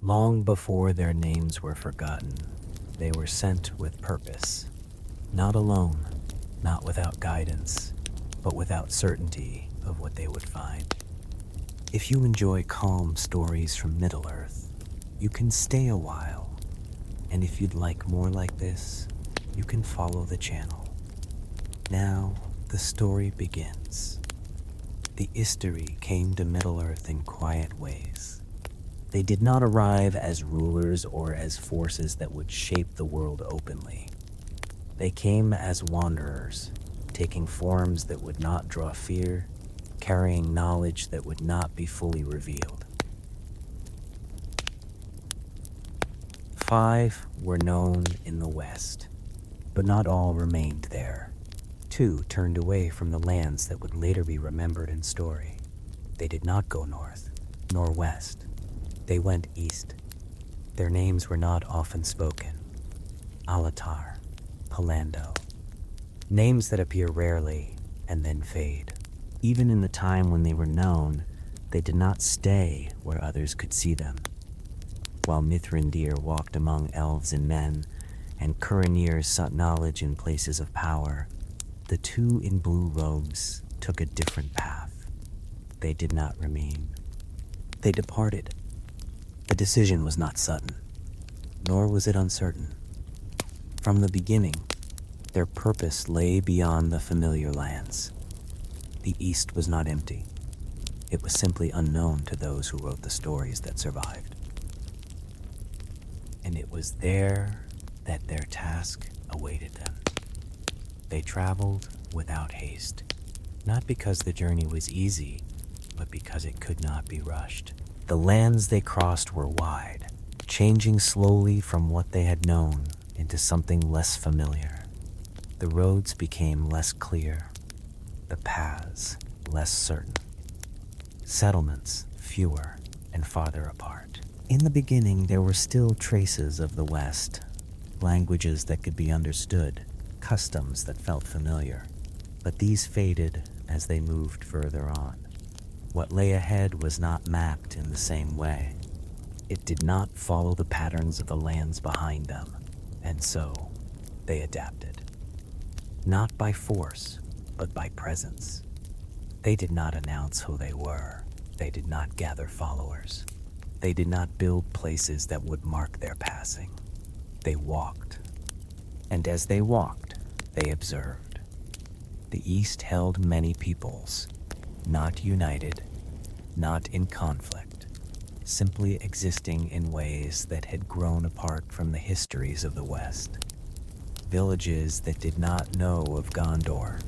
Long before their names were forgotten, they were sent with purpose. Not alone, not without guidance, but without certainty of what they would find. If you enjoy calm stories from Middle-earth, you can stay a while. And if you'd like more like this, you can follow the channel. Now, the story begins. The Istari came to Middle-earth in quiet ways. They did not arrive as rulers or as forces that would shape the world openly. They came as wanderers, taking forms that would not draw fear, carrying knowledge that would not be fully revealed. 5 were known in the West, but not all remained there. 2 turned away from the lands that would later be remembered in story. They did not go north, nor west. They went east. Their names were not often spoken. Alatar, Pallando. Names that appear rarely and then fade. Even in the time when they were known, they did not stay where others could see them. While Mithrandir walked among elves and men, and Kuranir sought knowledge in places of power, the 2 in blue robes took a different path. They did not remain. They departed. The decision was not sudden, nor was it uncertain. From the beginning, their purpose lay beyond the familiar lands. The East was not empty. It was simply unknown to those who wrote the stories that survived. And it was there that their task awaited them. They traveled without haste, not because the journey was easy, but because it could not be rushed. The lands they crossed were wide, changing slowly from what they had known into something less familiar. The roads became less clear, the paths less certain, settlements fewer and farther apart. In the beginning, there were still traces of the West, languages that could be understood, customs that felt familiar, but these faded as they moved further on. What lay ahead was not mapped in the same way. It did not follow the patterns of the lands behind them, and so they adapted. Not by force, but by presence. They did not announce who they were. They did not gather followers. They did not build places that would mark their passing. They walked. And as they walked, they observed. The East held many peoples, not united, not in conflict, simply existing in ways that had grown apart from the histories of the West. Villages that did not know of Gondor.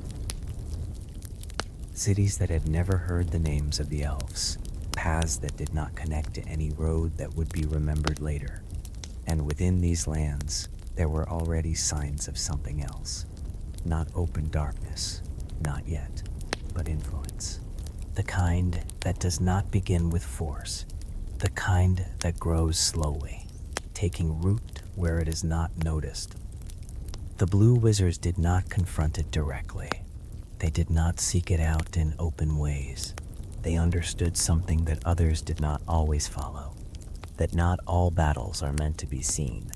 Cities that had never heard the names of the elves. Paths that did not connect to any road that would be remembered later. And within these lands, there were already signs of something else. Not open darkness, not yet, but influence. The kind that does not begin with force. The kind that grows slowly, taking root where it is not noticed. The Blue Wizards did not confront it directly. They did not seek it out in open ways. They understood something that others did not always follow, that not all battles are meant to be seen.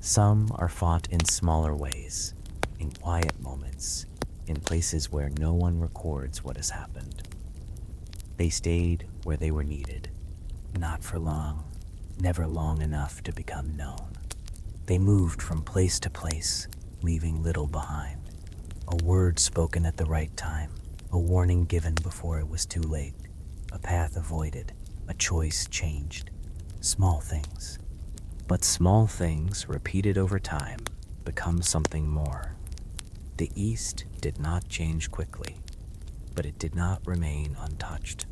Some are fought in smaller ways, in quiet moments, in places where no one records what has happened. They stayed where they were needed, not for long, never long enough to become known. They moved from place to place, leaving little behind. A word spoken at the right time, a warning given before it was too late, a path avoided, a choice changed. Small things. But small things, repeated over time, become something more. The East did not change quickly, but it did not remain untouched.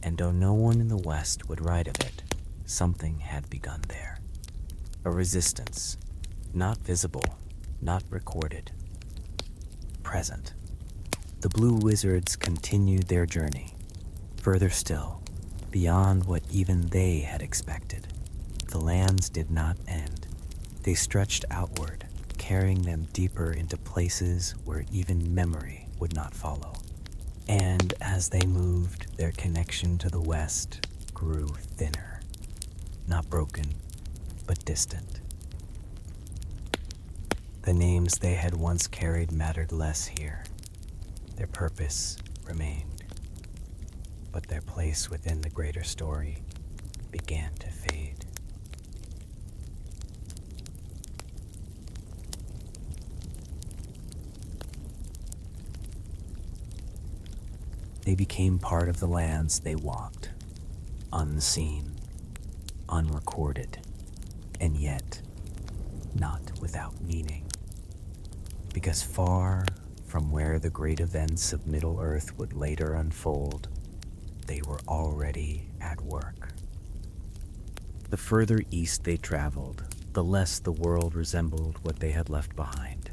And though no one in the West would write of it, something had begun there. A resistance, not visible, not recorded, present. The Blue Wizards continued their journey, further still, beyond what even they had expected. The lands did not end. They stretched outward, carrying them deeper into places where even memory would not follow. And as they moved, their connection to the West grew thinner. not broken, but distant. The names they had once carried mattered less here. Their purpose remained, but their place within the greater story began to fade. They became part of the lands they walked, unseen, unrecorded, and yet not without meaning. Because far from where the great events of Middle-earth would later unfold, they were already at work. The further east they traveled, the less the world resembled what they had left behind.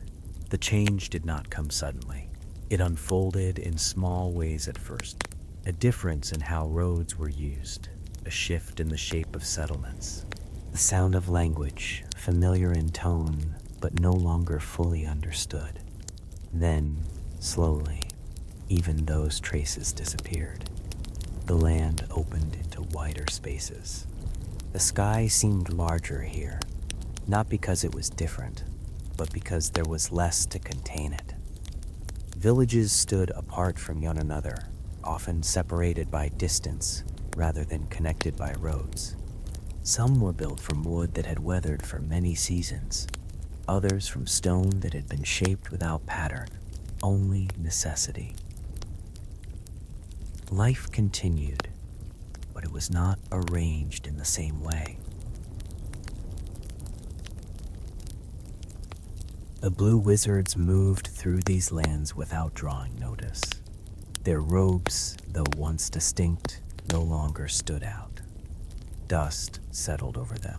The change did not come suddenly. It unfolded in small ways at first. A difference in how roads were used, a shift in the shape of settlements, the sound of language, familiar in tone, but no longer fully understood. Then, slowly, even those traces disappeared. The land opened into wider spaces. The sky seemed larger here, not because it was different, but because there was less to contain it. Villages stood apart from one another, often separated by distance rather than connected by roads. Some were built from wood that had weathered for many seasons, others from stone that had been shaped without pattern, only necessity. Life continued, but it was not arranged in the same way. The blue wizards moved through these lands without drawing notice. Their robes, though once distinct, no longer stood out. Dust settled over them.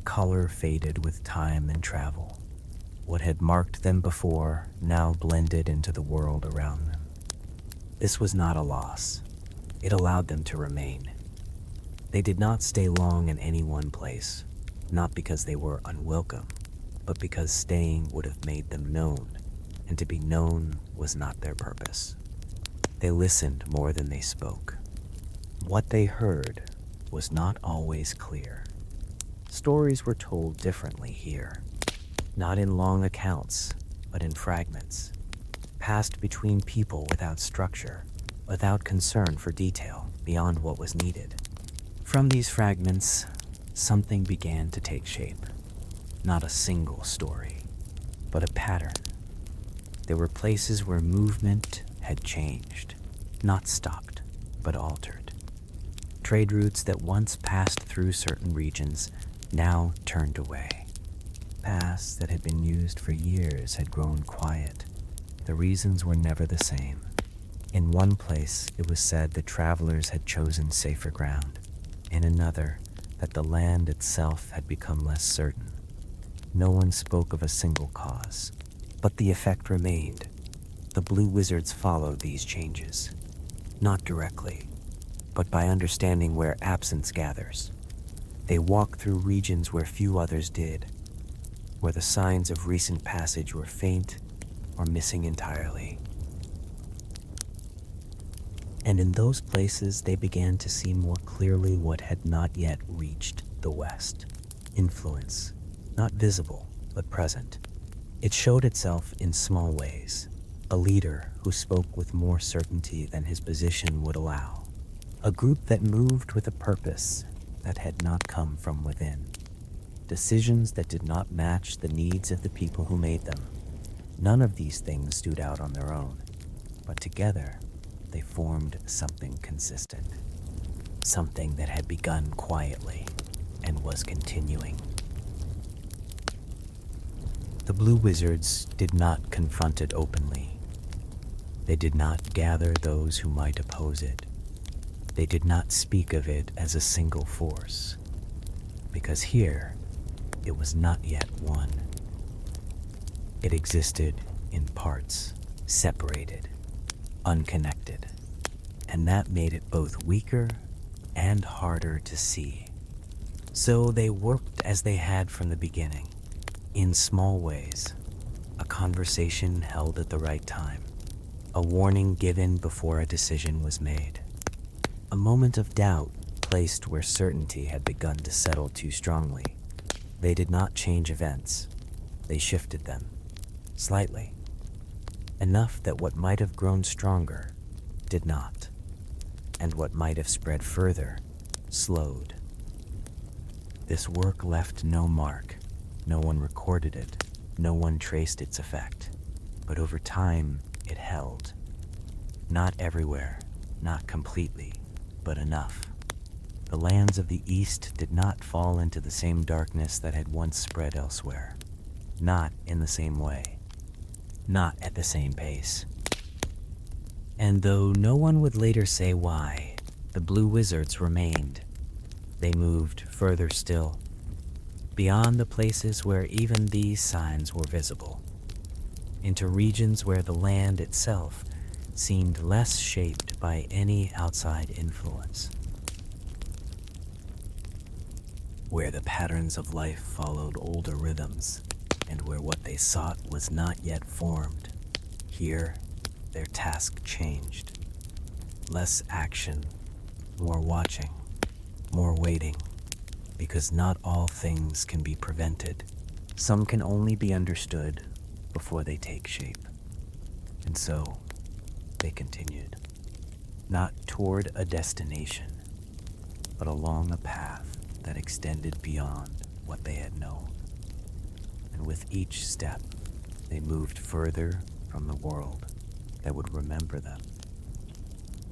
Color faded with time and travel. What had marked them before now blended into the world around them. This was not a loss. It allowed them to remain. They did not stay long in any one place, not because they were unwelcome, but because staying would have made them known, and to be known was not their purpose. They listened more than they spoke. What they heard was not always clear. Stories were told differently here, not in long accounts, but in fragments, passed between people without structure, without concern for detail beyond what was needed. From these fragments, something began to take shape. Not a single story, but a pattern. There were places where movement had changed, not stopped, but altered. Trade routes that once passed through certain regions now turned away. Paths that had been used for years had grown quiet. The reasons were never the same. In one place, it was said that travelers had chosen safer ground. In another, that the land itself had become less certain. No one spoke of a single cause, but the effect remained. The blue wizards followed these changes, not directly, but by understanding where absence gathers. They walked through regions where few others did, where the signs of recent passage were faint or missing entirely. And in those places, they began to see more clearly what had not yet reached the West. Influence, not visible, but present. It showed itself in small ways. A leader who spoke with more certainty than his position would allow. A group that moved with a purpose that had not come from within. Decisions that did not match the needs of the people who made them. None of these things stood out on their own, but together they formed something consistent. Something that had begun quietly and was continuing. The blue wizards did not confront it openly. They did not gather those who might oppose it. They did not speak of it as a single force, because here it was not yet one. It existed in parts, separated, unconnected, and that made it both weaker and harder to see. So they worked as they had from the beginning, in small ways, a conversation held at the right time, a warning given before a decision was made, a moment of doubt placed where certainty had begun to settle too strongly. They did not change events. They shifted them, slightly, enough that what might have grown stronger did not, and what might have spread further slowed. This work left no mark. No one recorded it. No one traced its effect. But over time, it held. Not everywhere, not completely, but enough. The lands of the East did not fall into the same darkness that had once spread elsewhere. Not in the same way. Not at the same pace. And though no one would later say why, the Blue Wizards remained. They moved further still, beyond the places where even these signs were visible, into regions where the land itself seemed less shaped by any outside influence, where the patterns of life followed older rhythms, and where what they sought was not yet formed. Here, their task changed. Less action, more watching, more waiting, because not all things can be prevented. Some can only be understood before they take shape. And so, they continued, not toward a destination, but along a path that extended beyond what they had known. And with each step, they moved further from the world that would remember them.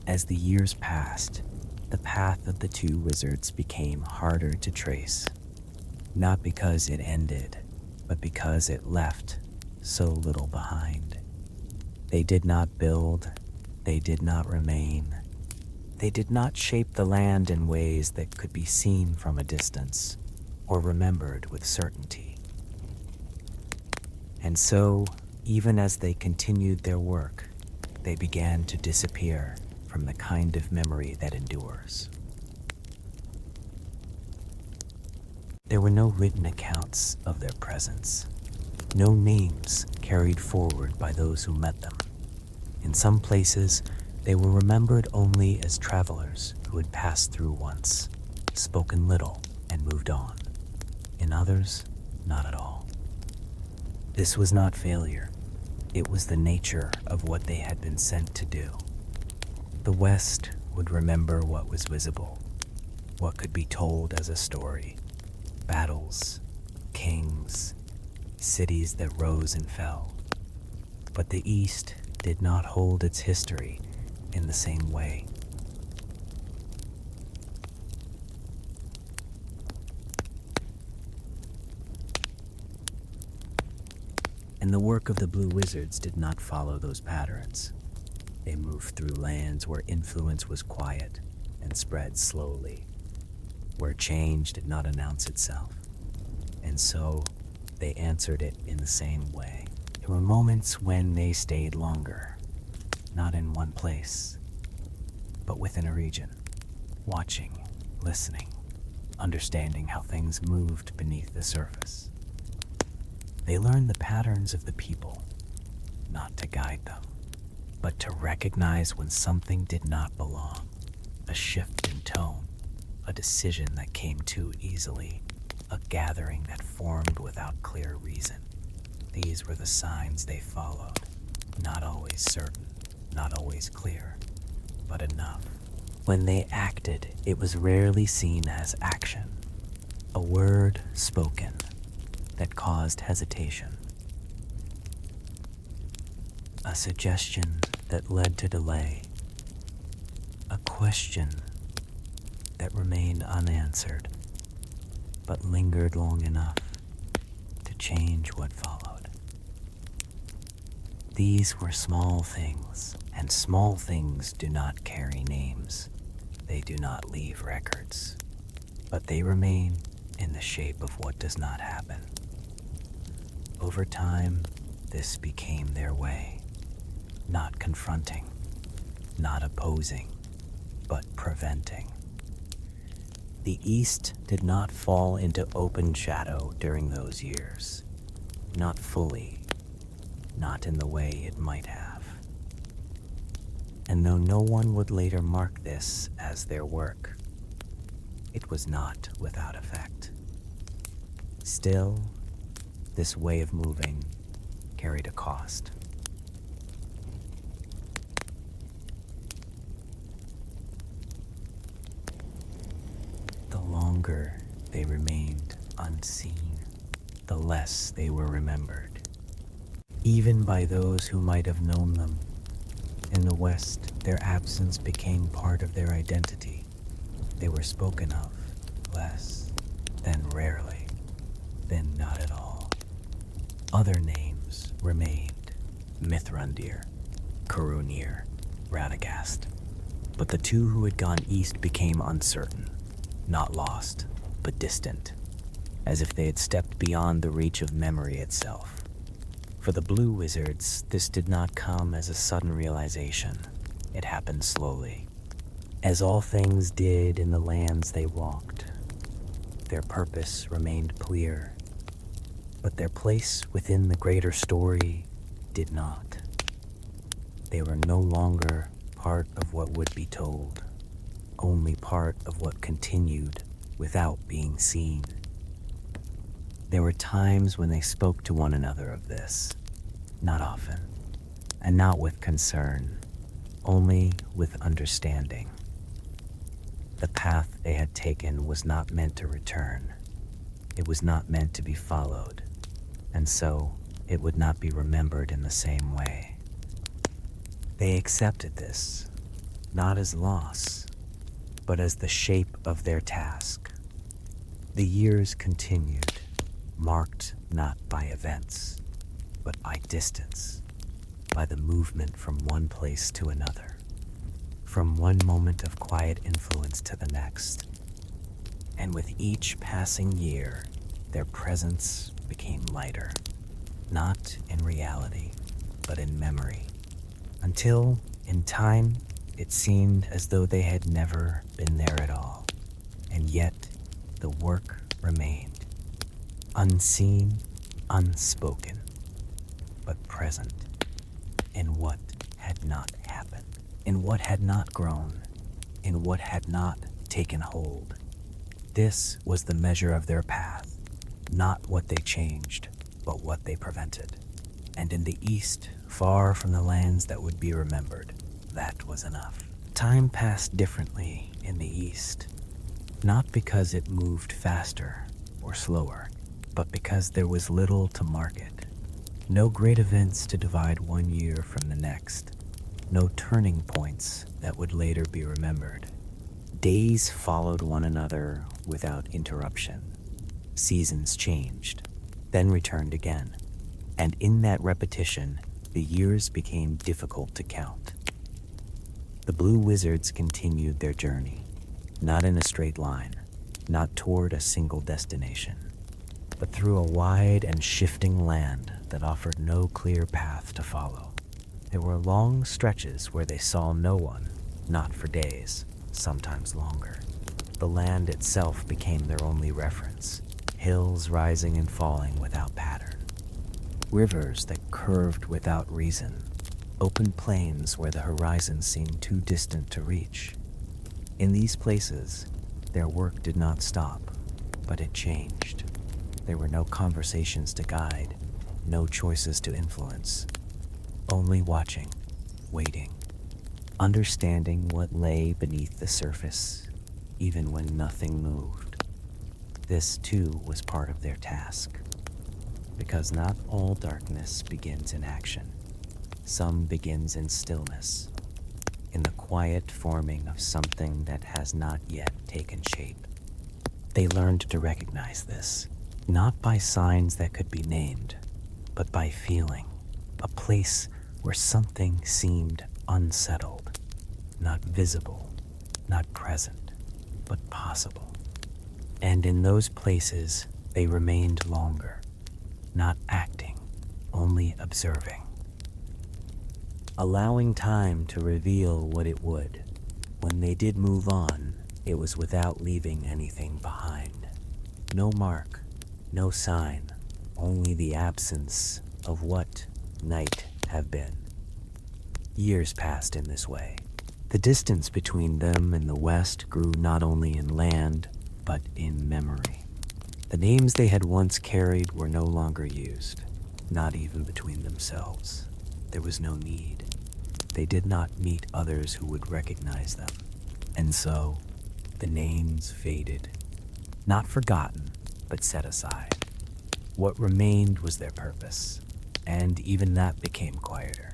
As the years passed, the path of the two wizards became harder to trace, not because it ended, but because it left so little behind. They did not build, they did not remain, they did not shape the land in ways that could be seen from a distance or remembered with certainty. And so, even as they continued their work, they began to disappear from the kind of memory that endures. There were no written accounts of their presence, no names carried forward by those who met them. In some places, they were remembered only as travelers who had passed through once, spoken little, and moved on. In others, not at all. This was not failure. It was the nature of what they had been sent to do. The West would remember what was visible, what could be told as a story. Battles, kings, cities that rose and fell. But the East did not hold its history in the same way. And the work of the Blue Wizards did not follow those patterns. They moved through lands where influence was quiet and spread slowly, where change did not announce itself. And so they answered it in the same way. There were moments when they stayed longer, not in one place, but within a region, watching, listening, understanding how things moved beneath the surface. They learned the patterns of the people, not to guide them, but to recognize when something did not belong, a shift in tone, a decision that came too easily, a gathering that formed without clear reason. These were the signs they followed, not always certain, not always clear, but enough. When they acted, it was rarely seen as action, a word spoken that caused hesitation, a suggestion that led to delay, a question that remained unanswered, but lingered long enough to change what followed. These were small things, and small things do not carry names. They do not leave records, but they remain in the shape of what does not happen. Over time, this became their way, not confronting, not opposing, but preventing. The East did not fall into open shadow during those years, not fully, not in the way it might have. And though no one would later mark this as their work, It was not without effect. Still, this way of moving carried a cost. The longer they remained unseen, the less they were remembered, even by those who might have known them. In the West, their absence became part of their identity. They were spoken of less, then rarely, then not at all. Other names remained: Mithrundir, Kurunir, Radagast. But the two who had gone east became uncertain, not lost, but distant, as if they had stepped beyond the reach of memory itself. For the blue wizards, this did not come as a sudden realization. It happened slowly, as all things did in the lands they walked. Their purpose remained clear, but their place within the greater story did not. They were no longer part of what would be told, only part of what continued without being seen. There were times when they spoke to one another of this, not often, and not with concern, only with understanding. The path they had taken was not meant to return. It was not meant to be followed, and so it would not be remembered in the same way. They accepted this, not as loss, but as the shape of their task. The years continued, marked not by events, but by distance, by the movement from one place to another, from one moment of quiet influence to the next. And with each passing year, their presence became lighter, not in reality, but in memory, until, in time, it seemed as though they had never been there at all. And yet, the work remained, unseen, unspoken, but present in what had not happened, in what had not grown, in what had not taken hold. This was the measure of their path, not what they changed, but what they prevented. And in the East, far from the lands that would be remembered, that was enough. Time passed differently in the East, not because it moved faster or slower, but because there was little to mark it. No great events to divide one year from the next. No turning points that would later be remembered. Days followed one another without interruption. Seasons changed, then returned again. And in that repetition, the years became difficult to count. The blue wizards continued their journey, not in a straight line, not toward a single destination, but through a wide and shifting land that offered no clear path to follow. There were long stretches where they saw no one, not for days, sometimes longer. The land itself became their only reference, hills rising and falling without pattern, rivers that curved without reason, open plains where the horizon seemed too distant to reach. In these places, their work did not stop, but it changed. There were no conversations to guide, no choices to influence, only watching, waiting, understanding what lay beneath the surface, even when nothing moved. This, too, was part of their task, because not all darkness begins in action. Some begins in stillness, in the quiet forming of something that has not yet taken shape. They learned to recognize this, not by signs that could be named, but by feeling, a place where something seemed unsettled, not visible, not present, but possible. And in those places, they remained longer, not acting, only observing, allowing time to reveal what it would. When they did move on, it was without leaving anything behind. No mark, no sign, only the absence of what might have been. Years passed in this way. The distance between them and the West grew not only in land, memory. The names they had once carried were no longer used, not even between themselves. There was no need. They did not meet others who would recognize them. And so, the names faded. Not forgotten, but set aside. What remained was their purpose, and even that became quieter,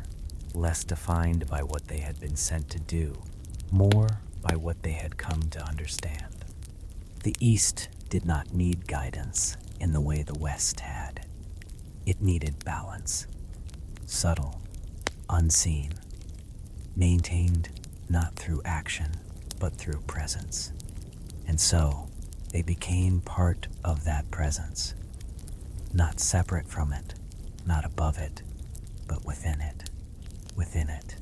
less defined by what they had been sent to do, more by what they had come to understand. The East did not need guidance in the way the West had. It needed balance, subtle, unseen, maintained not through action, but through presence. And so, they became part of that presence, not separate from it, not above it, but within it, within it.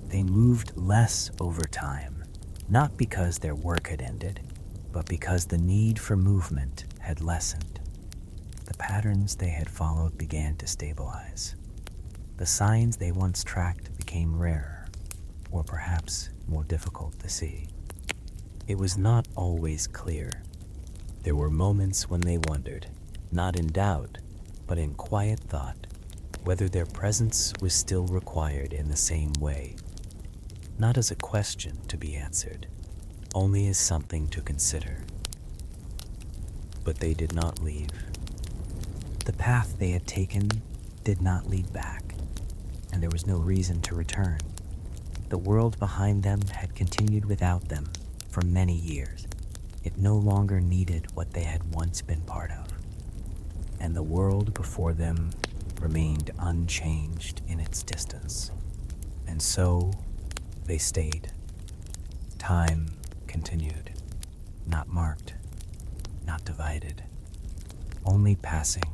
They moved less over time, not because their work had ended, but because the need for movement had lessened. The patterns they had followed began to stabilize. The signs they once tracked became rarer, or perhaps more difficult to see. It was not always clear. There were moments when they wondered, not in doubt, but in quiet thought, whether their presence was still required in the same way. Not as a question to be answered, only as something to consider. But they did not leave. The path they had taken did not lead back, and there was no reason to return. The world behind them had continued without them for many years. It no longer needed what they had once been part of, and the world before them remained unchanged in its distance. And so they stayed. Time continued, not marked, not divided, only passing,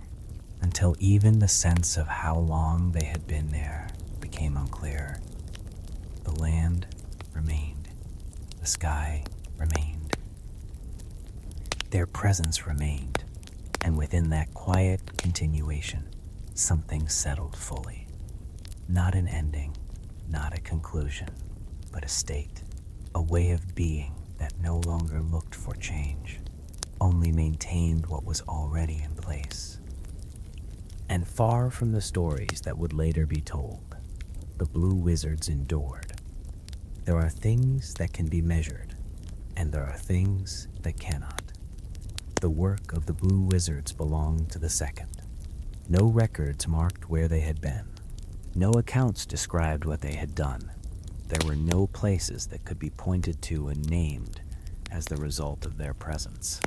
until even the sense of how long they had been there became unclear. The land remained. The sky remained. Their presence remained, and within that quiet continuation, something settled fully. Not an ending, not a conclusion, but a state, a way of being that no longer looked for change, only maintained what was already in place. And far from the stories that would later be told, the Blue Wizards endured. There are things that can be measured, and there are things that cannot. The work of the Blue Wizards belonged to the second. No records marked where they had been. No accounts described what they had done. There were no places that could be pointed to and named as the result of their presence.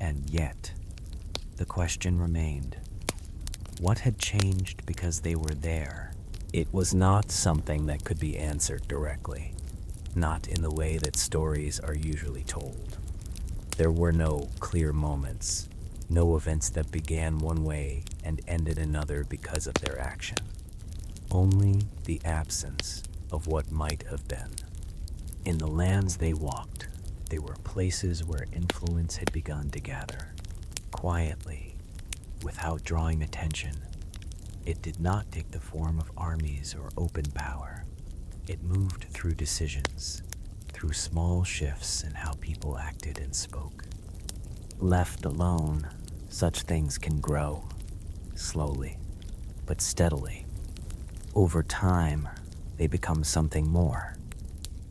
And yet, the question remained, what had changed because they were there? It was not something that could be answered directly, not in the way that stories are usually told. There were no clear moments, no events that began one way and ended another because of their action. Only the absence of what might have been. In the lands they walked, they were places where influence had begun to gather, quietly, without drawing attention. It did not take the form of armies or open power. It moved through decisions, through small shifts in how people acted and spoke. Left alone, such things can grow, slowly, but steadily. Over time, they become something more,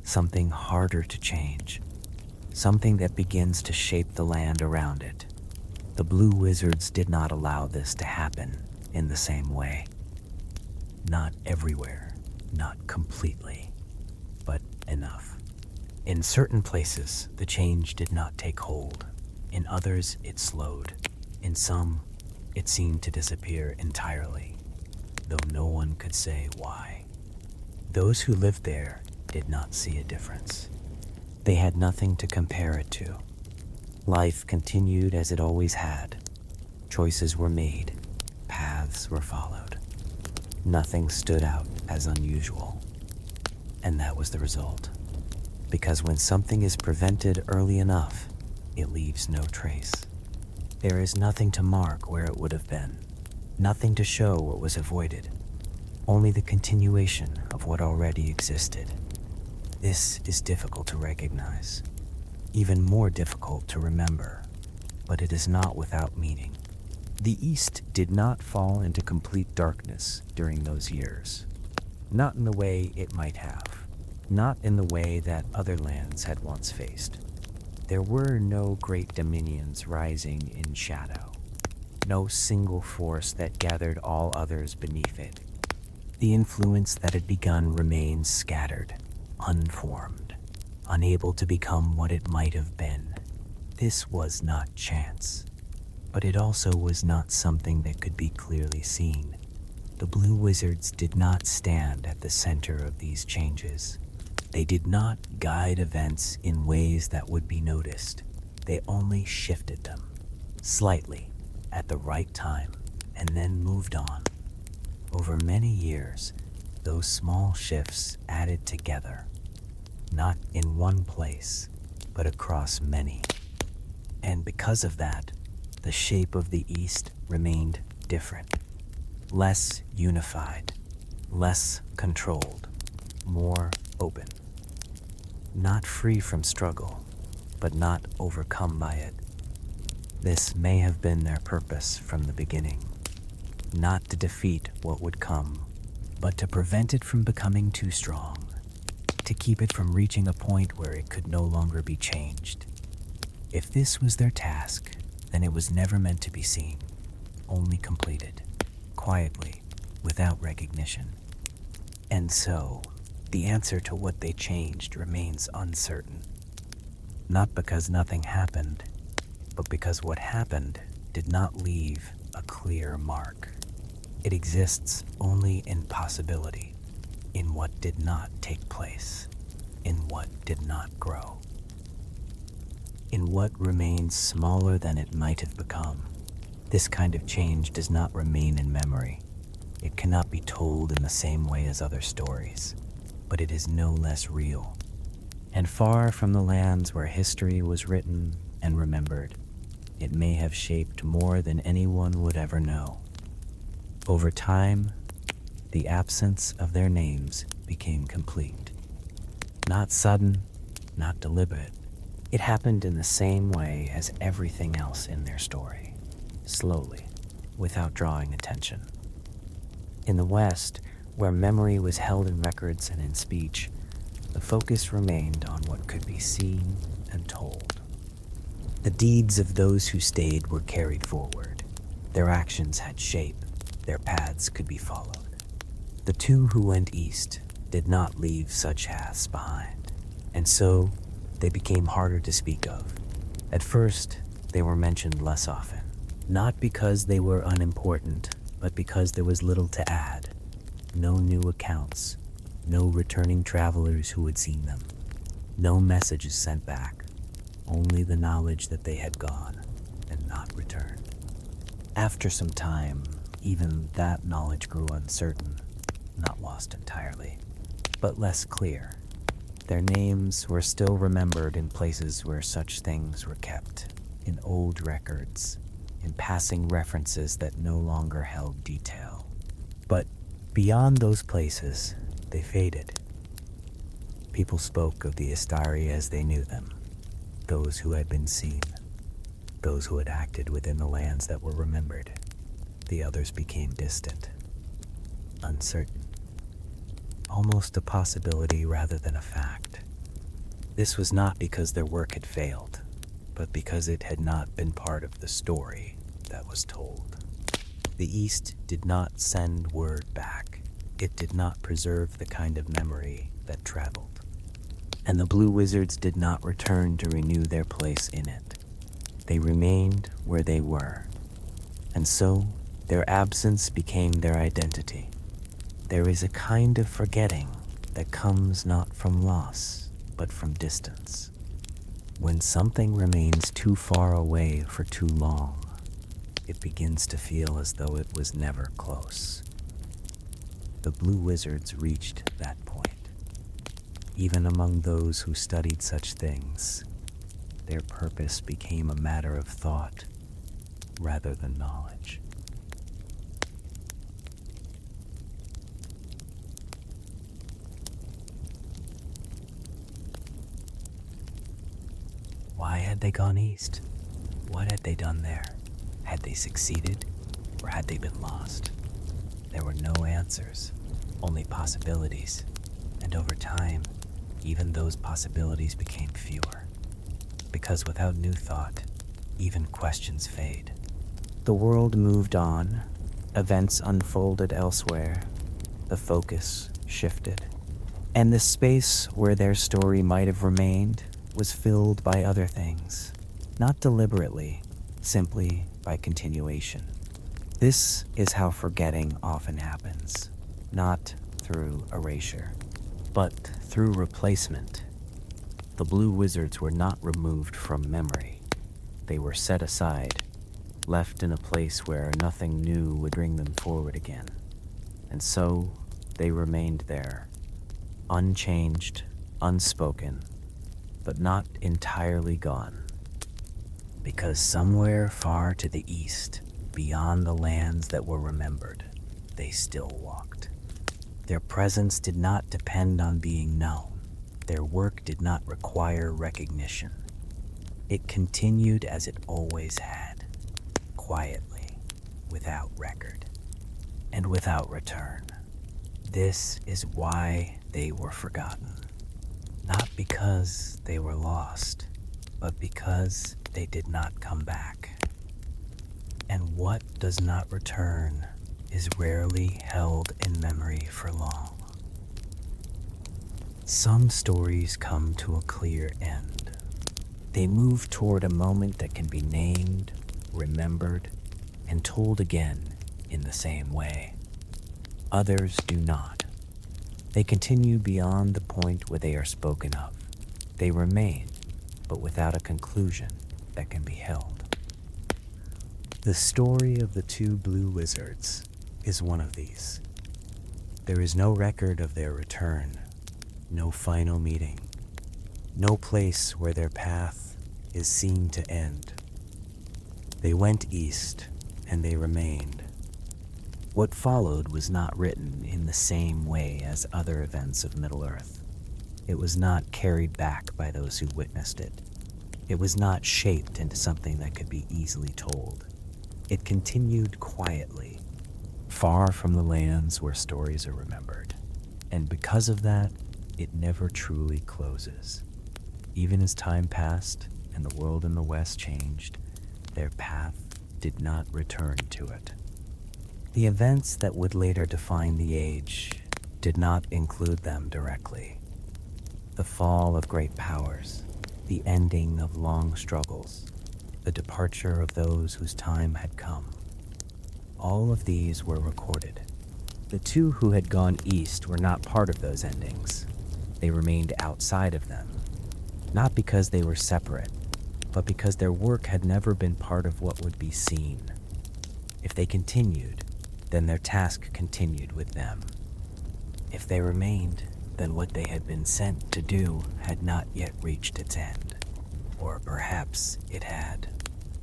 something harder to change, something that begins to shape the land around it. The Blue Wizards did not allow this to happen in the same way. Not everywhere, not completely, but enough. In certain places, the change did not take hold. In others, it slowed. In some, it seemed to disappear entirely, though no one could say why. Those who lived there did not see a difference. They had nothing to compare it to. Life continued as it always had. Choices were made. Paths were followed. Nothing stood out as unusual. And that was the result. Because when something is prevented early enough, it leaves no trace. There is nothing to mark where it would have been. Nothing to show what was avoided. Only the continuation of what already existed. This is difficult to recognize. even more difficult to remember, but it is not without meaning. The East did not fall into complete darkness during those years. Not in the way it might have. Not in the way that other lands had once faced. There were no great dominions rising in shadow. No single force that gathered all others beneath it. The influence that had begun remained scattered, unformed, unable to become what it might have been. This was not chance, but it also was not something that could be clearly seen. The Blue Wizards did not stand at the center of these changes. They did not guide events in ways that would be noticed. They only shifted them, slightly, at the right time, and then moved on. Over many years, those small shifts added together, not in one place, but across many. And because of that, the shape of the East remained different, less unified, less controlled, more open. Not free from struggle, but not overcome by it. This may have been their purpose from the beginning, not to defeat what would come, but to prevent it from becoming too strong, to keep it from reaching a point where it could no longer be changed. If this was their task, then it was never meant to be seen, only completed, quietly, without recognition. And so, the answer to what they changed remains uncertain. Not because nothing happened, but because what happened did not leave a clear mark. It exists only in possibility, in what did not take place, in what did not grow, in what remains smaller than it might have become. This kind of change does not remain in memory. It cannot be told in the same way as other stories, but it is no less real. And far from the lands where history was written and remembered, it may have shaped more than anyone would ever know. Over time, the absence of their names became complete. Not sudden, not deliberate. It happened in the same way as everything else in their story, slowly, without drawing attention. In the West, where memory was held in records and in speech, the focus remained on what could be seen and told. The deeds of those who stayed were carried forward. Their actions had shape. Their paths could be followed. The two who went east did not leave such paths behind, and so they became harder to speak of. At first, they were mentioned less often, not because they were unimportant, but because there was little to add. No new accounts, no returning travelers who had seen them, no messages sent back, only the knowledge that they had gone and not returned. After some time, even that knowledge grew uncertain, not lost entirely, but less clear. Their names were still remembered in places where such things were kept, in old records, in passing references that no longer held detail. But beyond those places, they faded. People spoke of the Astari as they knew them, those who had been seen, those who had acted within the lands that were remembered. The others became distant, uncertain, almost a possibility rather than a fact. This was not because their work had failed, but because it had not been part of the story that was told. The East did not send word back. It did not preserve the kind of memory that traveled. And the Blue Wizards did not return to renew their place in it. They remained where they were, and so their absence became their identity. There is a kind of forgetting that comes not from loss, but from distance. When something remains too far away for too long, it begins to feel as though it was never close. The Blue Wizards reached that point. Even among those who studied such things, their purpose became a matter of thought rather than knowledge. Why had they gone east? What had they done there? Had they succeeded, or had they been lost? There were no answers, only possibilities, and over time, even those possibilities became fewer. Because without new thought, even questions fade. The world moved on, events unfolded elsewhere, the focus shifted, and the space where their story might have remained was filled by other things, not deliberately, simply by continuation. This is how forgetting often happens, not through erasure, but through replacement. The Blue Wizards were not removed from memory. They were set aside, left in a place where nothing new would bring them forward again. And so they remained there, unchanged, unspoken, but not entirely gone. Because somewhere far to the east, beyond the lands that were remembered, they still walked. Their presence did not depend on being known. Their work did not require recognition. It continued as it always had, quietly, without record, and without return. This is why they were forgotten. Not because they were lost, but because they did not come back. And what does not return is rarely held in memory for long. Some stories come to a clear end. They move toward a moment that can be named, remembered, and told again in the same way. Others do not. They continue beyond the point where they are spoken of. They remain, but without a conclusion that can be held. The story of the two Blue Wizards is one of these. There is no record of their return, no final meeting, no place where their path is seen to end. They went east, and they remained. What followed was not written in the same way as other events of Middle-earth. It was not carried back by those who witnessed it. It was not shaped into something that could be easily told. It continued quietly, far from the lands where stories are remembered. And because of that, it never truly closes. Even as time passed and the world in the West changed, their path did not return to it. The events that would later define the age did not include them directly. The fall of great powers, the ending of long struggles, the departure of those whose time had come. All of these were recorded. The two who had gone east were not part of those endings. They remained outside of them, not because they were separate, but because their work had never been part of what would be seen. If they continued, then their task continued with them. If they remained, then what they had been sent to do had not yet reached its end. Or perhaps it had,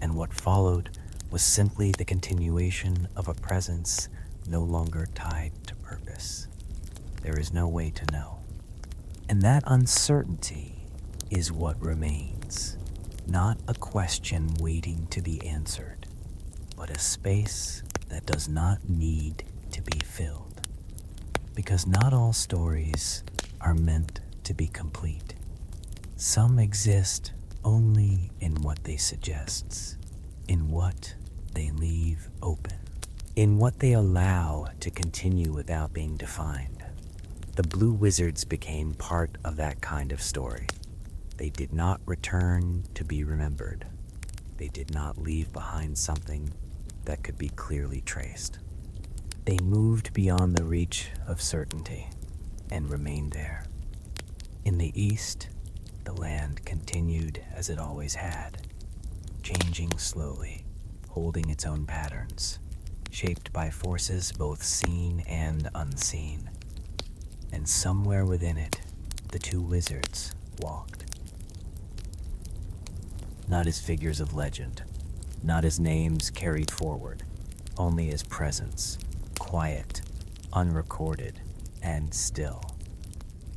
and what followed was simply the continuation of a presence no longer tied to purpose. There is no way to know. And that uncertainty is what remains, not a question waiting to be answered, but a space that does not need to be filled. Because not all stories are meant to be complete. Some exist only in what they suggest, in what they leave open, in what they allow to continue without being defined. The Blue Wizards became part of that kind of story. They did not return to be remembered. They did not leave behind something that could be clearly traced. They moved beyond the reach of certainty and remained there. In the east, the land continued as it always had, changing slowly, holding its own patterns, shaped by forces both seen and unseen. And somewhere within it, the two wizards walked. Not as figures of legend, not as names carried forward, only as presence, quiet, unrecorded, and still.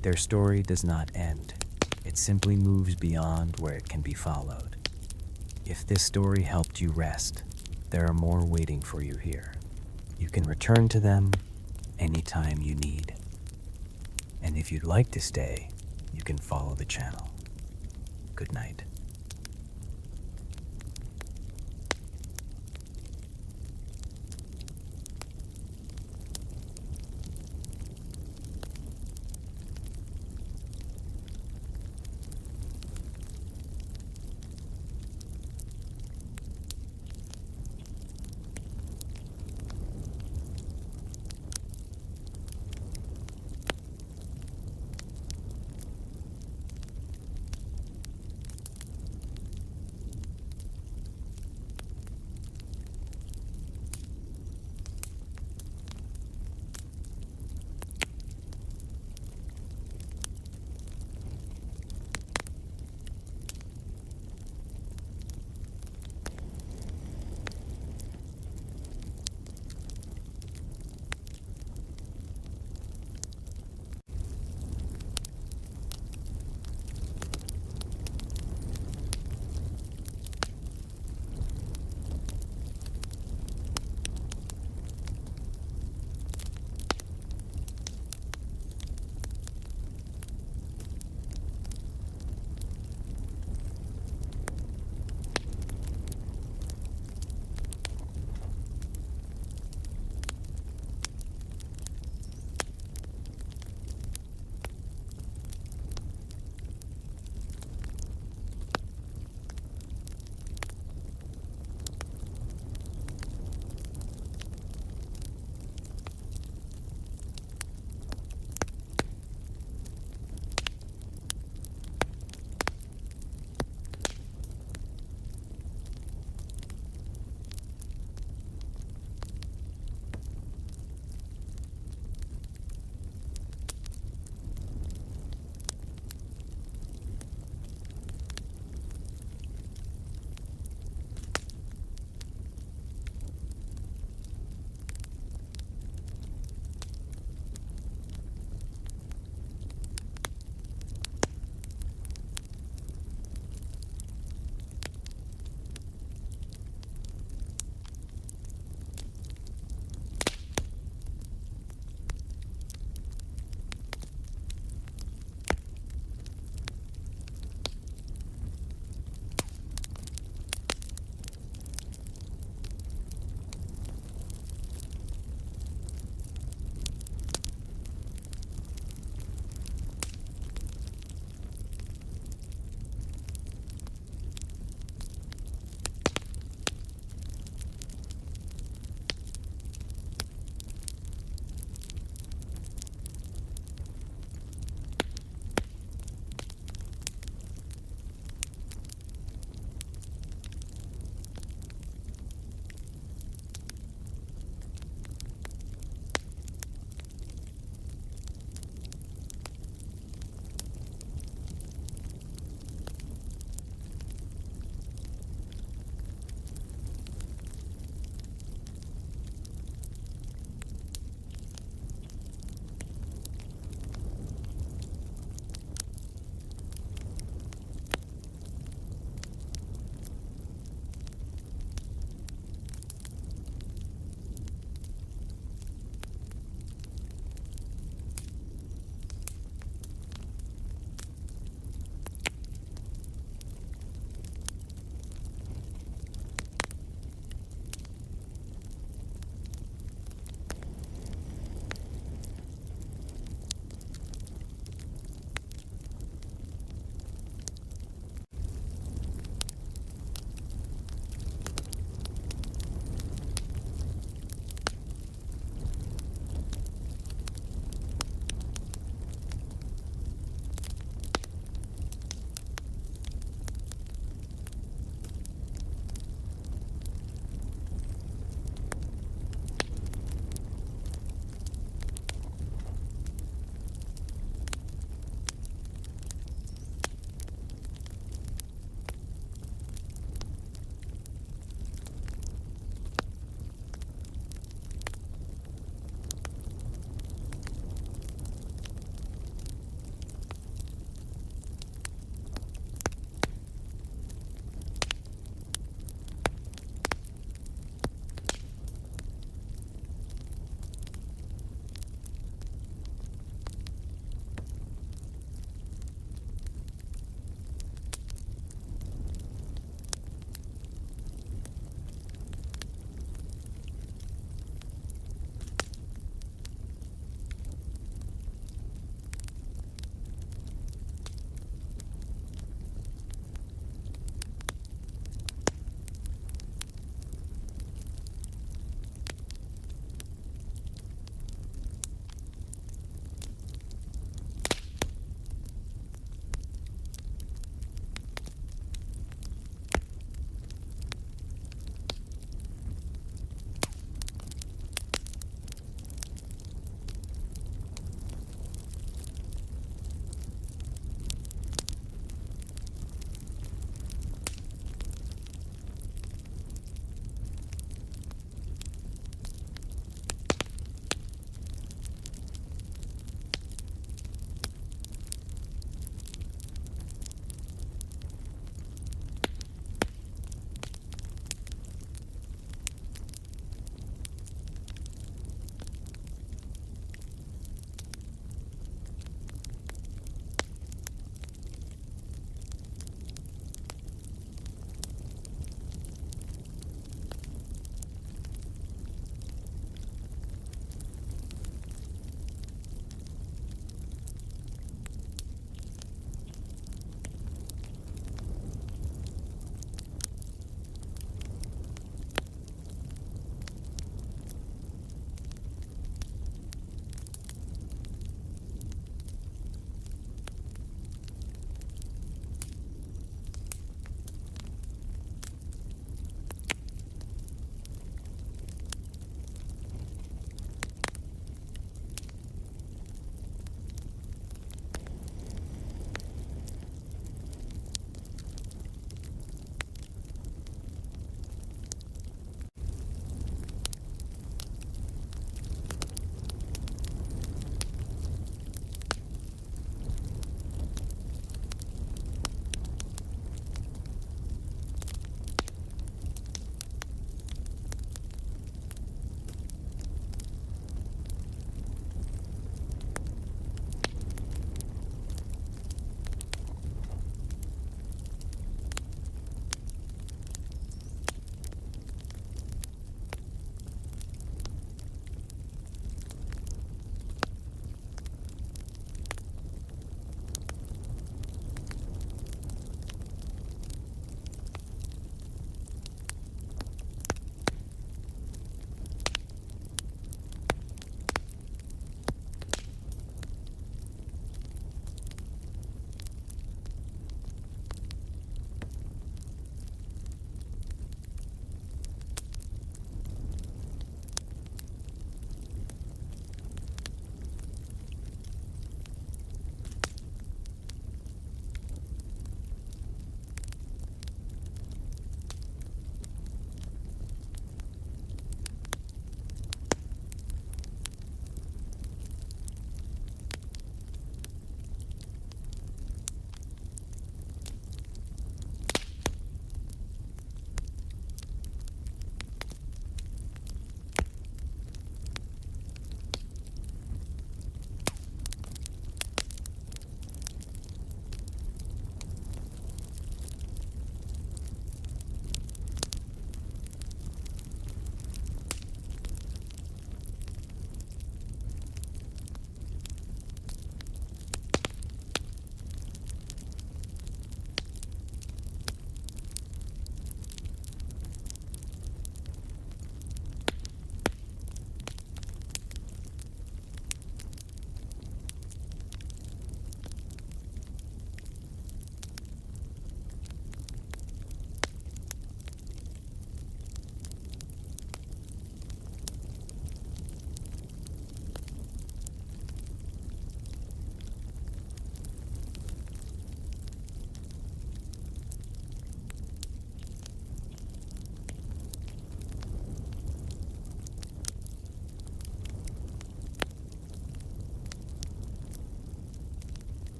Their story does not end. It simply moves beyond where it can be followed. If this story helped you rest, there are more waiting for you here. You can return to them anytime you need. And if you'd like to stay, you can follow the channel. Good night.